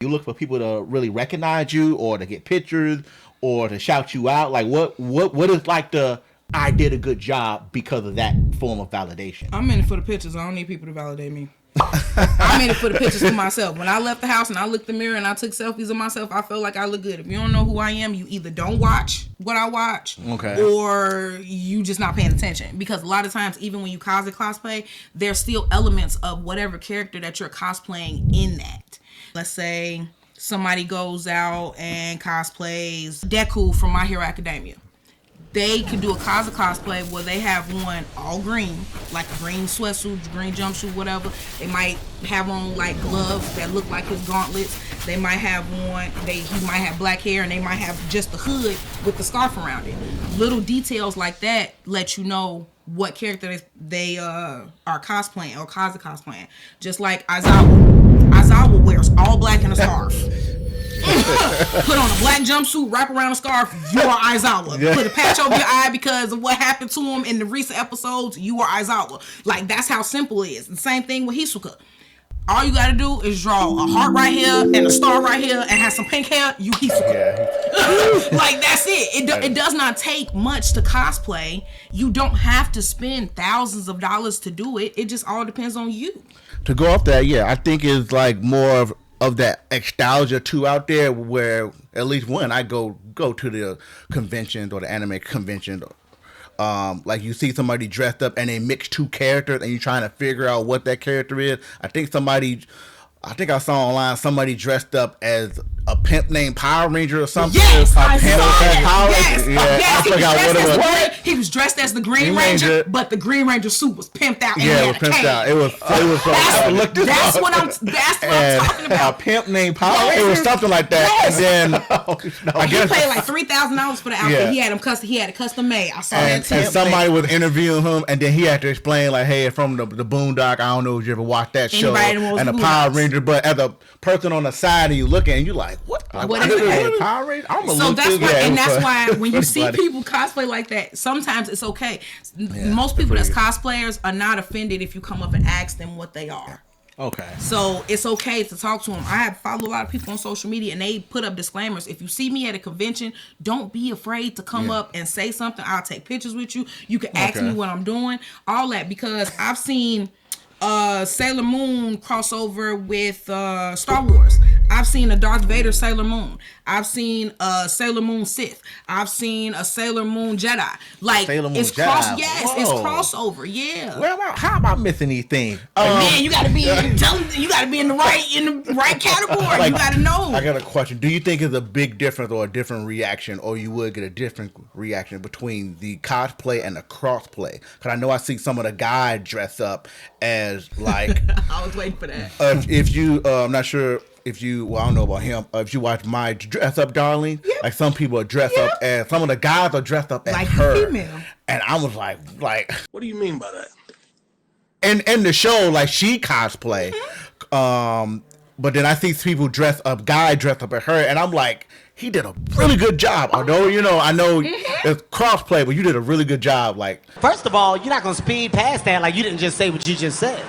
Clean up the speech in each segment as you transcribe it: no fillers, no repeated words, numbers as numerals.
You look for people to really recognize you or to get pictures or to shout you out. Like what is like the I did a good job because of that form of validation? I'm in it for the pictures. I don't need people to validate me. I'm in it for the pictures for myself. When I left the house and I looked in the mirror and I took selfies of myself, I felt like I look good. If you don't know who I am, you either don't watch what I watch, or you just not paying attention. Because a lot of times, even when you cosplay, there's still elements of whatever character that you're cosplaying in that. Let's say somebody goes out and cosplays Deku from My Hero Academia. They could do a cosplay where they have one all green, like a green sweatsuit, green jumpsuit, whatever. They might have on like gloves that look like his gauntlets. They might have one, he might have black hair, and they might have just the hood with the scarf around it. Little details like that let you know what character they are cosplaying or cosplaying. Just like Aizawa wears all black and a scarf. Put on a black jumpsuit, wrap around a scarf, you are Aizawa. Yeah. Put a patch over your eye because of what happened to him in the recent episodes, you are Aizawa. Like, that's how simple it is. The same thing with Hisoka. All you gotta do is draw a heart right here and a star right here and have some pink hair, you Hisoka. Yeah. Like, that's it. It does not take much to cosplay. You don't have to spend thousands of dollars to do it. It just all depends on you. To go off that, yeah, I think it's like more of that nostalgia too out there, where at least when I go to the conventions or the anime convention, like you see somebody dressed up and they mix two characters and you're trying to figure out what that character is. I think I saw online somebody dressed up as a pimp named Power Ranger or something. Yes, I saw that. Yes, I forgot what it was. He was dressed as the Green Ranger, but the Green Ranger suit was pimped out. Yeah, it was pimped out. It was. That's what I'm talking about. A pimp named Power Ranger. It was something like that. Yes. And then I guess he paid like $3,000 for the outfit. Yeah. He had it custom made. I saw that too. And somebody was interviewing him, and then he had to explain like, "Hey, from the Boondock. I don't know if you ever watched that show." And the Power Ranger, but as a person on the side, and you looking, and you like, what? What is it? Power Ranger? So that's why when you see people cosplay like that, sometimes it's okay. Most people that's cosplayers are not offended if you come up and ask them what they are. Okay. So it's okay to talk to them. I have followed a lot of people on social media, and they put up disclaimers. If you see me at a convention, don't be afraid to come up and say something. I'll take pictures with you. You can ask me what I'm doing. All that, because I've seen Sailor Moon crossover with Star Wars. I've seen a Darth Vader Sailor Moon. I've seen a Sailor Moon Sith. I've seen a Sailor Moon Jedi. Like, Sailor Moon it's Jedi. It's crossover. Yeah. Well, how am I missing these things? Man, you gotta be in the right category. Like, you gotta know. I got a question. Do you think it's a big difference or a different reaction, or you would get a different reaction between the cosplay and the crossplay? Because I know I see some of the guys dress up as like. I was waiting for that. If you, I'm not sure. If you, well, I don't know about him. If you watch My Dress Up Darling, like some people are dressed up as, some of the guys are dressed up as like her. Female. And I was like, what do you mean by that? And in the show, like she cosplay, but then I see people guy dressed up as her, and I'm like, he did a really good job. Although I know it's crossplay, but you did a really good job. Like, first of all, you're not gonna speed past that. Like, you didn't just say what you just said.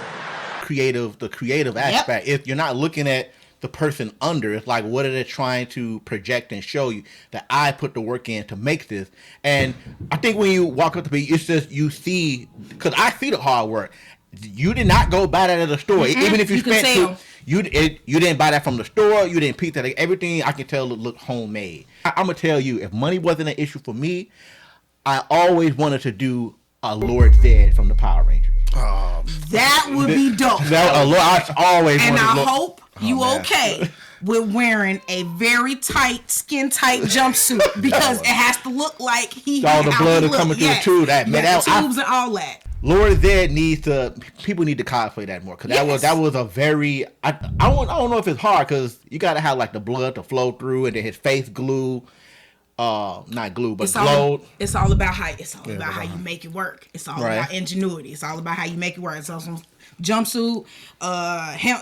The creative aspect. If you're not looking at the person under, it's like, what are they trying to project and show you? That I put the work in to make this. And I think when you walk up to me, it's just you see, because I see the hard work. You did not go buy that at the store. Even if you spent you didn't buy that from the store. You didn't pick that. Everything I can tell look homemade. I'm gonna tell you, if money wasn't an issue for me, I always wanted to do a Lord Zed from the Power Rangers. That would be dope. I always and I hope you okay with wearing a very tight, skin tight jumpsuit, because it has to look like all the blood is coming through the tube. The tubes and all that. Lord Zed people need to cosplay that more, because that was a very I don't know if it's hard, because you got to have like the blood to flow through, and then his face glue. Not glue, but glowed. It's all about how you make it work. It's all about ingenuity. It's all about how you make it work. So jumpsuit,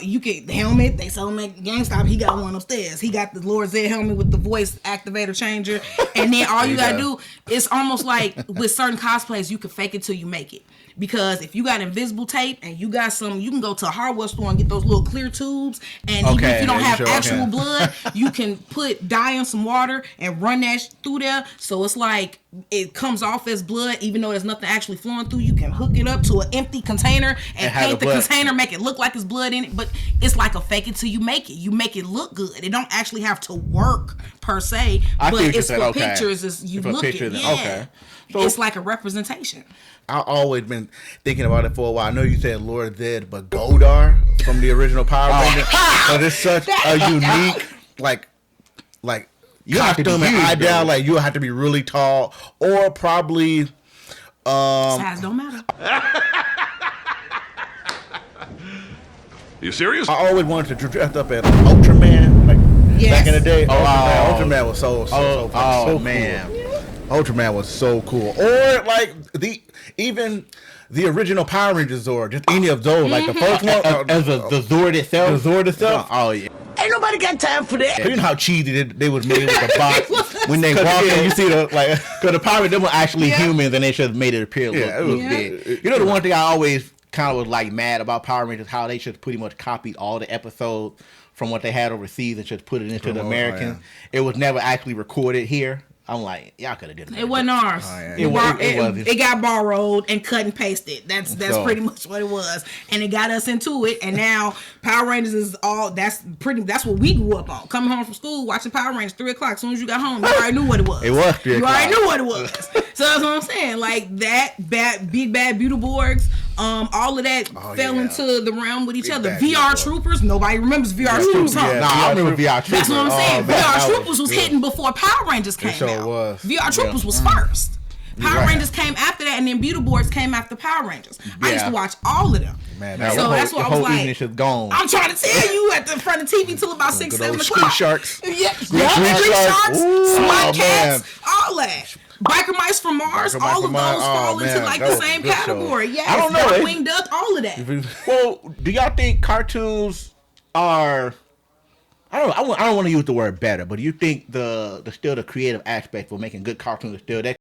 you get the helmet. They sell them at GameStop. He got one upstairs. He got the Lord Zed helmet with the voice activator changer. And then all you gotta do, it's almost like with certain cosplays, you can fake it till you make it. Because if you got invisible tape and you got some, you can go to a hardware store and get those little clear tubes. And even if you don't have actual blood, you can put dye in some water and run that through there. So it's like it comes off as blood, even though there's nothing actually flowing through. You can hook it up to an empty container and paint the container, make it look like there's blood in it. But it's like a fake it till you make it. You make it look good. It don't actually have to work per se, but it's for pictures. It's you look it. Yeah. Okay. So it's like a representation. I've always been thinking about it for a while. I know you said Lord Zed, but Godar from the original Power Rangers. But it's such a unique, like you costume and idea. Like you have to be really tall, or probably size don't matter. You serious? I always wanted to dress up as Ultraman, back in the day. Ultraman was so cool. Man. Ultraman was so cool. Or like even the original Power Rangers Zord, just any of those, like the first one, as the Zord itself. The Zord itself. Oh yeah. Ain't nobody got time for that. You know how cheesy they was made with the box when they walk in. You see because the Power Rangers were actually humans, and they should have made it appear look big. You know the one thing I always kind of was like mad about Power Rangers, how they should pretty much copied all the episodes from what they had overseas and just put it into the Americans. It was never actually recorded here. I'm like, y'all could have done it. It wasn't ours. It got borrowed and cut and pasted. That's pretty much what it was, and it got us into it. And now Power Rangers is all. That's what we grew up on. Coming home from school, watching Power Rangers 3 o'clock. As soon as you got home, you already knew what it was. It was 3 o'clock. You already knew what it was. So that's what I'm saying. Like that, Big Bad Beetleborgs. All of that fell into the realm with each other. VR Troopers. Nobody remembers VR Troopers. I remember VR Troopers. That's what I'm saying. VR Troopers was hitting before Power Rangers came out. VR Troopers was first. Power Rangers came after that, and then Beetleborgs came after Power Rangers. I used to watch all of them. Man, so that's why I was like, gone. I'm trying to tell you at the front of the TV till about 6, 7 o'clock. Street Sharks. Street Sharks, SWAT Cats, all that. Biker Mice from Mars, all of those fall into like the same category. Yes, I don't know. Winged Duck, all of that. Well, do y'all think cartoons are? I don't want to use the word better, but do you think the creative aspect for making good cartoons is still there?